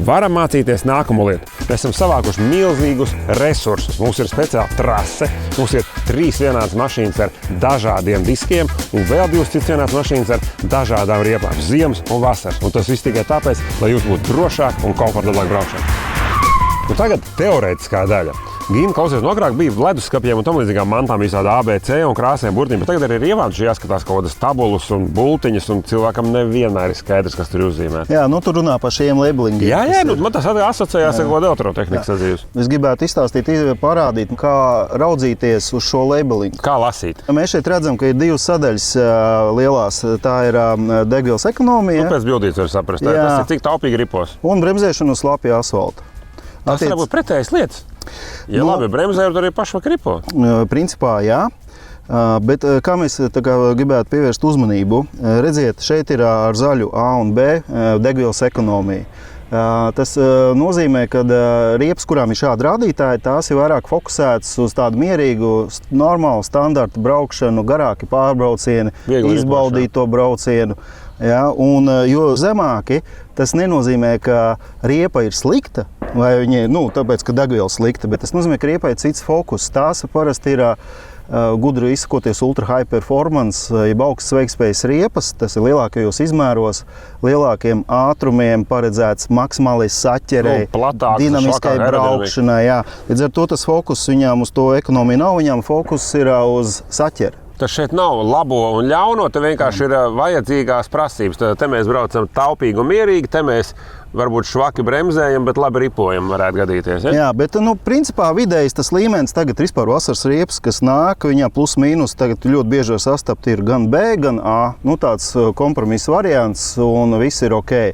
varam mācīties nākamo lietu. Mēs esam savākuši milzīgus resursus. Mums ir speciāla trase, mums ir 3 vienādas mašīnas ar dažādiem diskiem un vēl 2 citas vienādas mašīnas ar dažādām riepām, ziemas un vasaras. Un tas viss tikai tāpēc, lai jūs būtu drošāk un komfortablāk braukšana. Un tagad teorētiskā daļa. Gīna, klausies, agrāk bija leduskapiem un tam līdzīgām mantām visādi ABC un krāsiem burtiņi, bet tagad arī ir ievānši jāskatās kaut kādas tabulas un bultiņas, un cilvēkam nevienmēr ir skaidrs, kas tur uzzīmē. Jā, nu tur runā par šiem labelingiem. Jā, nu, man tas asociējās ar ko elektrotehnikas sadzīves. Es gribētu izstāstīt, parādīt, kā raudzīties uz šo labelingu. Kā lasīt? Mēs šeit redzam, ka ir 2 sadaļas lielās. Tā ir degvielas ekonomija. Nu, pēc bildītes var saprast, tas ir cik taupīgi ripos. Un bremzēšana uz slapja asfalta. Tas var būt pretējas lietas. Ja labi bremzē, tad arī pašvak ripo. Principā, jā. Bet kā mēs gribētu pievērst uzmanību, redziet, šeit ir ar zaļu A un B degvielas ekonomija. Tas nozīmē, ka riepas, kurām ir šādi rādītāji, tās ir vairāk fokusētas uz tādu mierīgu, normālu standartu braukšanu, garāki pārbraucieni, izbaudīt to braucienu. Ja, un jo zemāki, tas nenozīmē, ka riepa ir slikta, vai viņa, tāpēc, ka degviela slikta, bet tas nozīmē, ka riepai ir cits fokus. Tās parasti ir gudri izsakoties ultra high performance, jeb augstas veiktspējas riepas, tas ir lielākajos izmēros, lielākiem ātrumiem paredzēts maksimālais saķerei, dinamiskai braukšanai. Jā. Līdz ar to tas fokus viņām uz to ekonomiju nav, viņām fokus ir uz saķeri. Tas šeit nav labo un ļauno, te vienkārši ir vajadzīgās prasības. Te mēs braucam taupīgi un mierīgi, te mēs varbūt švaki bremzējam, bet labi ripojam varētu gadīties. Ja? Jā, bet principā vidējs tas līmenis tagad vispār vasaras riepas, kas nāk, viņā plus mīnus tagad ļoti bieži var sastapt ir gan B, gan A. Tāds kompromiss variants un viss ir ok.